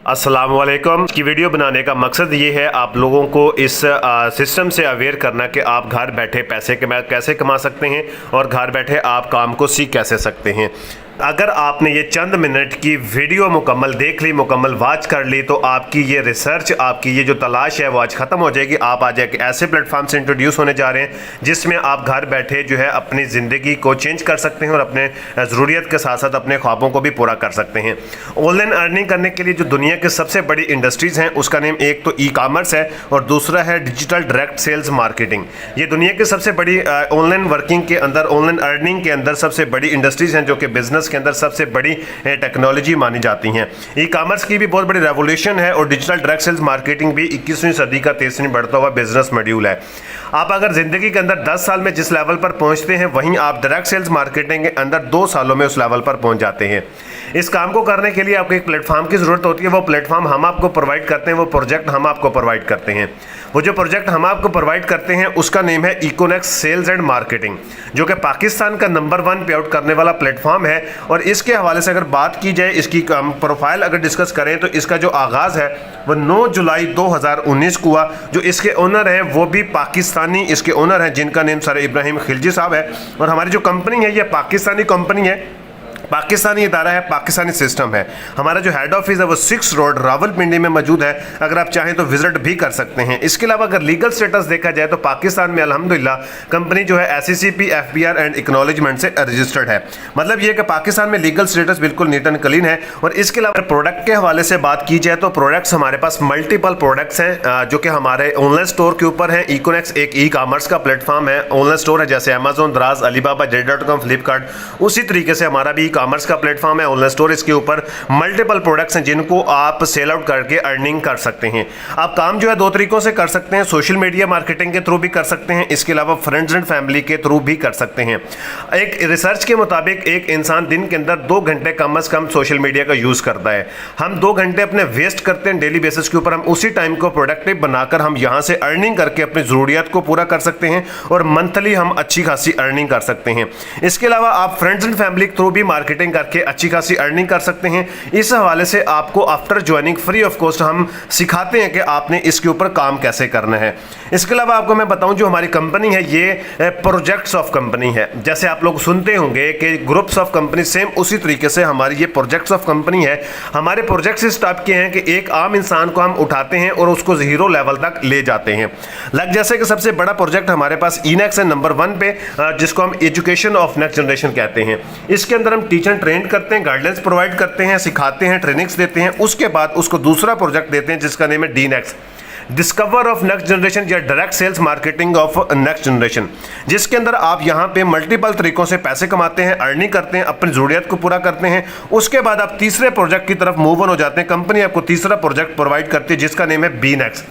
अस्सलाम वालेकुम। की वीडियो बनाने का मकसद ये है आप लोगों को इस सिस्टम से अवेयर करना कि आप घर बैठे पैसे कैसे कमा सकते हैं और घर बैठे आप काम को सीख कैसे सकते हैं। अगर आपने ये चंद मिनट की वीडियो मुकम्मल देख ली, मुकम्मल वॉच कर ली, तो आपकी ये रिसर्च, आपकी ये जो तलाश है वो आज ख़त्म हो जाएगी। आप आज एक ऐसे प्लेटफॉर्म से इंट्रोड्यूस होने जा रहे हैं जिसमें आप घर बैठे जो है अपनी ज़िंदगी को चेंज कर सकते हैं और अपने ज़रूरियत के साथ साथ अपने ख्वाबों को भी पूरा कर सकते हैं। ऑनलाइन अर्निंग करने के लिए जो दुनिया की सबसे बड़ी इंडस्ट्रीज़ हैं उसका नेम एक तो ई कामर्स है और दूसरा है डिजिटल डायरेक्ट सेल्स मार्केटिंग। ये दुनिया की सबसे बड़ी ऑनलाइन वर्किंग के अंदर, ऑनलाइन अर्निंग के अंदर सबसे बड़ी इंडस्ट्रीज़ हैं जो कि बिजनेस के अंदर सबसे बड़ी टेक्नोलॉजी मानी जाती हैं। ई कॉमर्स की भी बहुत बड़ी रेवोल्यूशन है और डिजिटल डायरेक्ट सेल्स मार्केटिंग भी 21वीं सदी का तेज़ बढ़ता हुआ बिजनेस मॉड्यूल है। आप अगर ज़िंदगी के अंदर 10 साल में जिस लेवल पर पहुंचते हैं वहीं आप डायरेक्ट सेल्स मार्केटिंग के अंदर 2 सालों में उस लेवल पर पहुंच जाते हैं। इस काम को करने के लिए आपको एक प्लेटफॉर्म की ज़रूरत होती है। वो प्लेटफॉर्म हम आपको प्रोवाइड करते हैं, वो प्रोजेक्ट हम आपको प्रोवाइड करते हैं। वो जो प्रोजेक्ट हम आपको प्रोवाइड करते हैं उसका नेम है इकोनेक्स सेल्स एंड मार्केटिंग, जो कि पाकिस्तान का नंबर 1 पे आउट करने वाला प्लेटफॉर्म है। और इसके हवाले से अगर बात की जाए, इसकी प्रोफाइल अगर डिस्कस करें तो इसका जो आगाज़ है वो 9 जुलाई 2019 को हुआ। जो इसके ओनर हैं वो भी पाकिस्तानी इसके ओनर हैं जिनका नेम सर इब्राहिम खिलजी साहब है। और हमारी जो कंपनी है ये पाकिस्तानी कंपनी है, पाकिस्तानी इदारा है, पाकिस्तानी सिस्टम है। हमारा जो हेड ऑफिस है वो 6 रोड रावलपिंडी में मौजूद है। अगर आप चाहें तो विजिट भी कर सकते हैं। इसके अलावा अगर लीगल स्टेटस देखा जाए तो पाकिस्तान में अल्हम्दुलिल्लाह कंपनी जो है SECP FBR एंड एक्नॉलेजमेंट से रजिस्टर्ड है। मतलब ये कि पाकिस्तान में लीगल स्टेटस बिल्कुल नीट एंड क्लीन है। और इसके अलावा प्रोडक्ट के हवाले से बात की जाए तो प्रोडक्ट्स हमारे पास मल्टीपल प्रोडक्ट्स हैं जो कि हमारे ऑनलाइन स्टोर के ऊपर हैं। इकोनेक्स एक ई कॉमर्स का प्लेटफॉर्म है, ऑनलाइन स्टोर है जैसे अमेजोन, दराज, अलीबाबा, JD.com, फ्लिपकार्ट। उसी तरीके से हमारा भी कॉमर्स का प्लेटफॉर्म है ऑनलाइन स्टोर। इसके ऊपर मल्टीपल प्रोडक्ट्स हैं जिनको आप सेल आउट करके अर्निंग कर सकते हैं। आप काम जो है 2 तरीकों से कर सकते हैं, सोशल मीडिया मार्केटिंग के थ्रू भी कर सकते हैं, इसके अलावा फ्रेंड्स एंड फैमिली के थ्रू भी कर सकते हैं। एक रिसर्च के मुताबिक एक इंसान दिन के अंदर 2 घंटे कम से कम सोशल मीडिया का यूज करता है। हम 2 घंटे अपने वेस्ट करते हैं डेली बेसिस के ऊपर। हम उसी टाइम को प्रोडक्टिव बनाकर हम यहां से अर्निंग करके अपनी जरूरियात को पूरा कर सकते हैं और मंथली हम अच्छी खासी अर्निंग कर सकते हैं। इसके अलावा आप फ्रेंड्स एंड फैमिली के थ्रू भी मार्केटिंग करके अच्छी खासी अर्निंग कर सकते हैं। इस हवाले से आपको after joining free of cost हम सिखाते हैं कि आपने इसके ऊपर काम कैसे करना है। इसके अलावा आपको मैं बताऊं जो हमारी कंपनी है ये प्रोजेक्ट्स ऑफ कंपनी है। जैसे आप लोग सुनते होंगे कि ग्रुप्स ऑफ कंपनी, सेम उसी तरीके से हमारी ये प्रोजेक्ट्स ऑफ कंपनी है। हमारे प्रोजेक्ट्स इस टाइप के हैं कि एक आम इंसान को हम उठाते हैं और उसको 0 लेवल तक ले जाते हैं। जैसे कि सबसे बड़ा प्रोजेक्ट हमारे पास इनेक्स है नंबर 1 पे, जिसको हम एजुकेशन ऑफ नेक्स्ट जनरेशन कहते हैं। इसके अंदर हम टीचर ट्रेन करते हैं, गाइडेंस प्रोवाइड करते हैं, सिखाते हैं, ट्रेनिंग्स देते हैं। उसके बाद उसको दूसरा प्रोजेक्ट देते हैं जिसका नेम है डीनेक्स, डिस्कवर ऑफ नेक्स्ट जनरेशन या direct sales marketing of next generation, जिसके अंदर आप यहां पे मल्टीपल तरीकों से पैसे कमाते हैं, अर्निंग करते हैं, अपनी जरूरियत को पूरा करते हैं। उसके बाद आप तीसरे प्रोजेक्ट की तरफ मूव ऑन हो जाते हैं। कंपनी आपको तीसरा प्रोजेक्ट प्रोवाइड करती है जिसका नेम है बीनेक्स,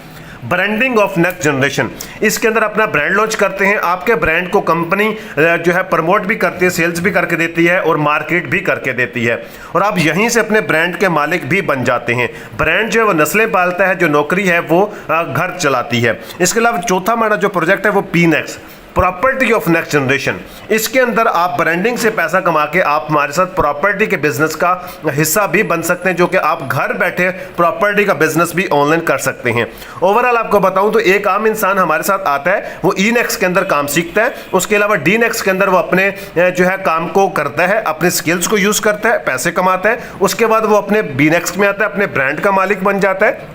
ब्रांडिंग ऑफ नेक्स्ट जनरेशन। इसके अंदर अपना ब्रांड लॉन्च करते हैं। आपके ब्रांड को कंपनी जो है प्रमोट भी करती है, सेल्स भी करके देती है और मार्केट भी करके देती है। और आप यहीं से अपने ब्रांड के मालिक भी बन जाते हैं। ब्रांड जो है वो नस्लें पालता है, जो नौकरी है वो घर चलाती है। इसके अलावा चौथा हमारा जो प्रोजेक्ट है वो पीनेक्स, प्रॉपर्टी ऑफ नेक्स्ट जनरेशन। इसके अंदर आप ब्रांडिंग से पैसा कमा के आप हमारे साथ प्रॉपर्टी के बिजनेस का हिस्सा भी बन सकते हैं, जो कि आप घर बैठे प्रॉपर्टी का बिजनेस भी ऑनलाइन कर सकते हैं। ओवरऑल आपको बताऊं तो एक आम इंसान हमारे साथ आता है, वो ईनेक्स के अंदर काम सीखता है। उसके अलावा डीनेक्स के अंदर वो अपने जो है काम को करता है, अपने स्किल्स को यूज करता है, पैसे कमाता है। उसके बाद वो अपने बीनेक्स में आता है, अपने ब्रांड का मालिक बन जाता है,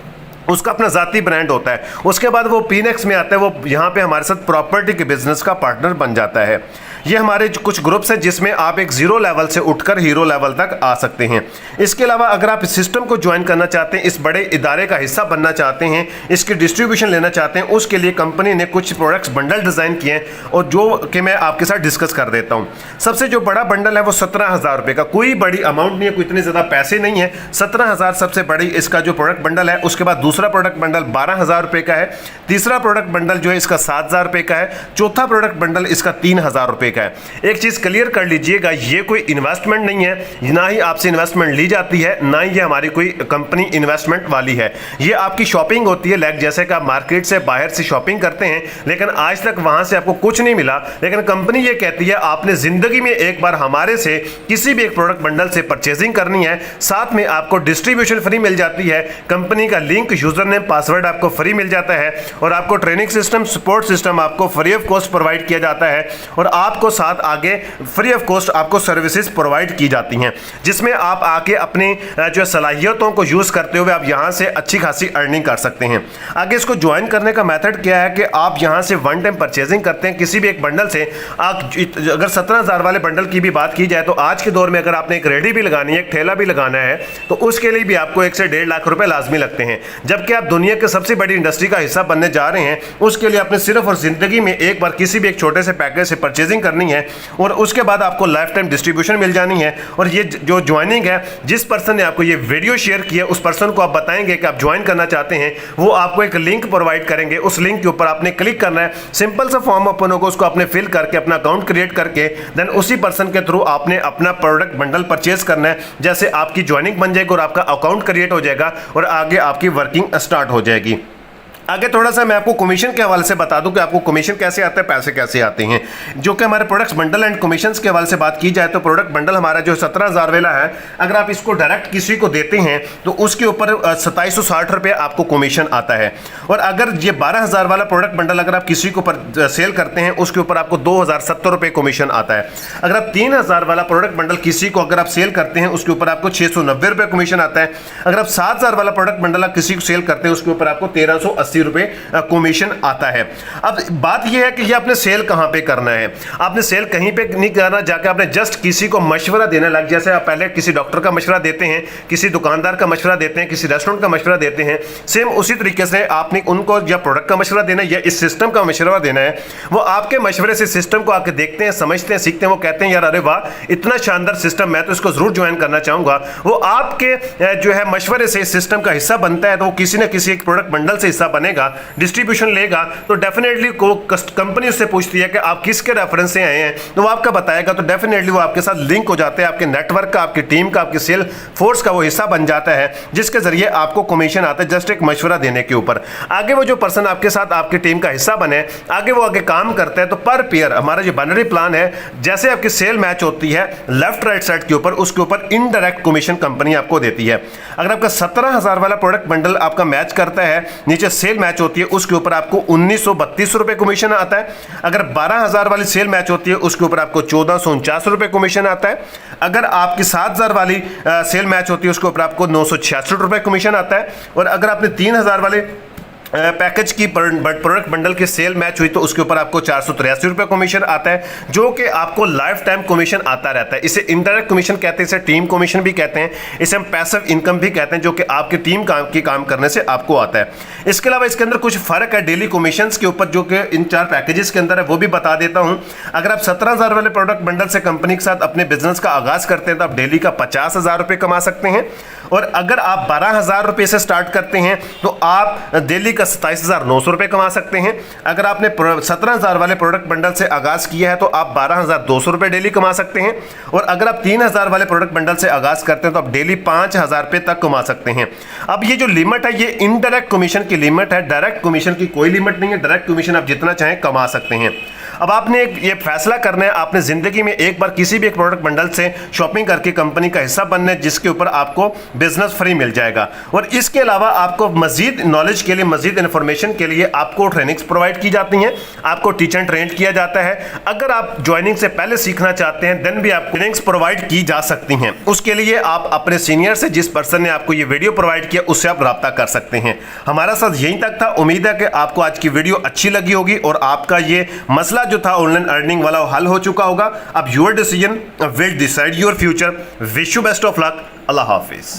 उसका अपना जाती ब्रांड होता है। उसके बाद वो पीनेक्स में आता है, वो यहाँ पे हमारे साथ प्रॉपर्टी के बिजनेस का पार्टनर बन जाता है। ये हमारे कुछ ग्रुप्स हैं जिसमें आप एक 0 लेवल से उठकर हीरो लेवल तक आ सकते हैं। इसके अलावा अगर आप इस सिस्टम को ज्वाइन करना चाहते हैं, इस बड़े इदारे का हिस्सा बनना चाहते हैं, इसकी डिस्ट्रीब्यूशन लेना चाहते हैं, उसके लिए कंपनी ने कुछ प्रोडक्ट्स बंडल डिज़ाइन किए हैं और जो कि मैं आपके साथ डिस्कस कर देता हूँ। सबसे जो बड़ा बंडल है वो 17,000 रुपये का, कोई बड़ी अमाउंट नहीं है, कोई इतने ज़्यादा पैसे नहीं है। 17,000 सबसे बड़ी इसका जो प्रोडक्ट बंडल है। उसके बाद दूसरा प्रोडक्ट बंडल 12,000 रुपये का है। तीसरा प्रोडक्ट बंडल जो है इसका 7,000 रुपये का है। चौथा प्रोडक्ट बंडल इसका 3,000 रुपये का है। एक चीज़ क्लियर कर लीजिएगा, ये कोई इन्वेस्टमेंट नहीं है, ना ही आपसे इन्वेस्टमेंट ली जाती है, ना ही ये हमारी कोई कंपनी इन्वेस्टमेंट वाली है। ये आपकी शॉपिंग होती है, लाइक जैसे कि आप मार्केट से बाहर से शॉपिंग करते हैं लेकिन आज तक वहाँ से आपको कुछ नहीं मिला, लेकिन कंपनी ये कहती है आपने ज़िंदगी में एक बार हमारे से किसी भी एक प्रोडक्ट बंडल से परचेजिंग करनी है, साथ में आपको डिस्ट्रीब्यूशन फ्री मिल जाती है, कंपनी का लिंक, यूजर नेम, पासवर्ड आपको फ्री मिल जाता है और आपको ट्रेनिंग सिस्टम, सपोर्ट सिस्टम आपको फ्री ऑफ कॉस्ट प्रोवाइड किया जाता है और आपको साथ आगे फ्री ऑफ कॉस्ट आपको सर्विसेज प्रोवाइड की जाती हैं, जिसमें आप आके अपनी जो सलाहियतों को यूज़ करते हुए आप यहाँ से अच्छी खासी अर्निंग कर सकते हैं। आगे इसको ज्वाइन करने का मेथड क्या है कि आप यहाँ से वन टाइम परचेजिंग करते हैं किसी भी एक बंडल से। आप अगर 17,000 वाले बंडल की भी बात की जाए तो आज के दौर में अगर आपने एक रेडी भी लगानी है, एक ठेला भी लगाना है, तो उसके लिए भी आपको 1 से 1.5 लाख रुपए लाजमी लगते हैं। जबकि आप दुनिया के सबसे बड़ी इंडस्ट्री का हिस्सा बनने जा रहे हैं, उसके लिए आपने सिर्फ और जिंदगी में एक बार किसी भी एक छोटे से पैकेज से परचेजिंग करनी है और उसके बाद आपको लाइफ टाइम डिस्ट्रीब्यूशन मिल जानी है। और ये जो ज्वाइनिंग है, जिस पर्सन ने आपको ये वीडियो शेयर किया उस पर्सन को आप बताएंगे कि आप ज्वाइन करना चाहते हैं, वो आपको एक लिंक प्रोवाइड करेंगे। उस लिंक के ऊपर आपने क्लिक करना है, सिंपल सा फॉर्म ओपन होगा, उसको आपने फिल करके अपना अकाउंट क्रिएट करके देन उसी पर्सन के थ्रू आपने अपना प्रोडक्ट बंडल परचेज करना है। जैसे आपकी ज्वाइनिंग बन जाएगी और आपका अकाउंट क्रिएट हो जाएगा और आगे आपकी वर्किंग स्टार्ट हो जाएगी। आगे थोड़ा सा मैं आपको कमीशन के हवाले से बता दूं कि आपको कमीशन कैसे आता है, पैसे कैसे आते हैं। जो कि हमारे प्रोडक्ट्स बंडल एंड कमीशंस के हवाले से बात की जाए तो प्रोडक्ट बंडल हमारा जो 17,000 वाला है, अगर आप इसको डायरेक्ट किसी को देते हैं तो उसके ऊपर 2760 रुपये आपको कमीशन आता है। और अगर ये 12,000 वाला प्रोडक्ट बंडल अगर आप किसी के ऊपर सेल करते हैं उसके ऊपर आपको 2,070 रुपये कमीशन आता है। अगर आप 3,000 वाला प्रोडक्ट बंडल किसी को अगर आप सेल करते हैं उसके ऊपर आपको 690 रुपये कमीशन आता है। अगर आप 7,000 वाला प्रोडक्ट बंडल आप किसी को सेल करते हैं उसके ऊपर आपको 1,380 रुपये कमीशन आता है। अब बात यह है कि ये आपने सेल कहां पे करना है। आपने सेल कहीं पे नहीं करना, जाके आपने जस्ट किसी को मशवरा देना। लग जैसे आप पहले किसी डॉक्टर का मशवरा देते हैं, किसी दुकानदार का मशवरा देते हैं, किसी रेस्टोरेंट का मशवरा देते हैं, सेम उसी तरीके से आपने उनको या प्रोडक्ट का मशवरा देना है या इस सिस्टम का मशवरा देना है। वो आपके मशवरे से सिस्टम को आके देखते हैं, समझते हैं, सीखते हैं, वो कहते हैं यार अरे वाह इतना शानदार सिस्टम, मैं तो इसको जरूर ज्वाइन करना चाहूंगा। वो आपके जो है मशवरे से सिस्टम का हिस्सा बनता है, तो वो किसी न किसी एक प्रोडक्ट बंडल से हिस्सा बनेगा, डिस्ट्रीब्यूशन लेगा, तो डेफिनेटली को कंपनी उससे पूछती है कि आप किसके रेफरेंस से आए हैं, तो वो आपका बताएगा, तो डेफिनेटली वो आपके साथ लिंक हो जाते हैं, आपके नेटवर्क का, आपकी टीम का, आपकी सेल फोर्स का वो हिस्सा बन जाता है, जिसके जरिए आपको कमीशन आता है जस्ट एक मशवरा देने के ऊपर। आगे वो जो पर्सन आपके साथ आपकी टीम का हिस्सा बने, आगे वो आगे काम करता है, तो पर पेयर हमारा जो बाइनरी प्लान है, जैसे आपकी सेल मैच होती है लेफ्ट राइट साइड के ऊपर, उसके ऊपर इनडायरेक्ट कमीशन कंपनी आपको देती है। अगर आपका 17,000 वाला प्रोडक्ट बंडल आपका मैच करता है, नीचे सेल मैच होती है, उसके ऊपर आपको 1932 रुपए कमीशन आता है। अगर 12,000 वाली सेल मैच होती है उसके ऊपर आपको 1449 रुपए कमीशन आता है। अगर आपकी 7,000 वाली सेल मैच होती है उसके ऊपर आपको 966 रुपए कमीशन आता है। और अगर आपने 3,000 वाले पैकेज की प्रोडक्ट बंडल की सेल मैच हुई तो उसके ऊपर आपको 483 रुपये कमीशन आता है, जो कि आपको लाइफ टाइम कमीशन आता रहता है। इसे इनडायरेक्ट कमीशन कहते हैं, इसे टीम कमीशन भी कहते हैं, इसे हम पैसिव इनकम भी कहते हैं, जो कि आपकी टीम काम करने से आपको आता है। इसके अलावा इसके अंदर कुछ फर्क है डेली कमीशन के ऊपर, जो कि इन 4 पैकेजेस के अंदर है, वो भी बता देता हूँ। अगर आप 17,000 वाले प्रोडक्ट बंडल से कंपनी के साथ अपने बिजनेस का आगाज करते हैं तो आप डेली का 50,000 रुपये कमा सकते हैं। और अगर आप 12,000 रुपये से स्टार्ट करते हैं तो आप डेली 27,900 रुपये कमा सकते हैं। अगर आपने 17,000 वाले प्रोडक्ट बंडल से आगाज किया है तो आप 12,200 रुपये डेली कमा सकते हैं। और अगर आप 3,000 वाले प्रोडक्ट बंडल से आगाज करते हैं तो आप डेली 5,000 रुपये तक कमा सकते हैं। अब ये जो लिमिट है ये इनडायरेक्ट कमीशन की लिमिट है, डायरेक्ट कमीशन की कोई लिमिट नहीं है। डायरेक्ट कमीशन आप जितना चाहें कमा सकते हैं। अब आपने ये फैसला करना है, आपने जिंदगी में एक बार किसी भी एक प्रोडक्ट बंडल से शॉपिंग करके कंपनी का हिस्सा बनना है, जिसके ऊपर आपको बिजनेस फ्री मिल जाएगा। और इसके अलावा आपको मजीद नॉलेज के लिए, मजीद इंफॉर्मेशन के लिए आपको ट्रेनिंग्स प्रोवाइड की जाती हैं, आपको टीच एंड ट्रेन किया जाता है। अगर आप ज्वाइनिंग से पहले सीखना चाहते हैं देन भी आप ट्रेनिंग्स प्रोवाइड की जा सकती हैं। उसके लिए आप अपने सीनियर से, जिस पर्सन ने आपको ये वीडियो प्रोवाइड किया, उससे आप रब्ता कर सकते हैं। हमारा साथ यहीं तक था। उम्मीद है कि आपको आज की वीडियो अच्छी लगी होगी और आपका ये मसला जो था ऑनलाइन अर्निंग वाला हल हो चुका होगा। अब your decision will decide your future. Wish you best of luck. Allah Hafiz.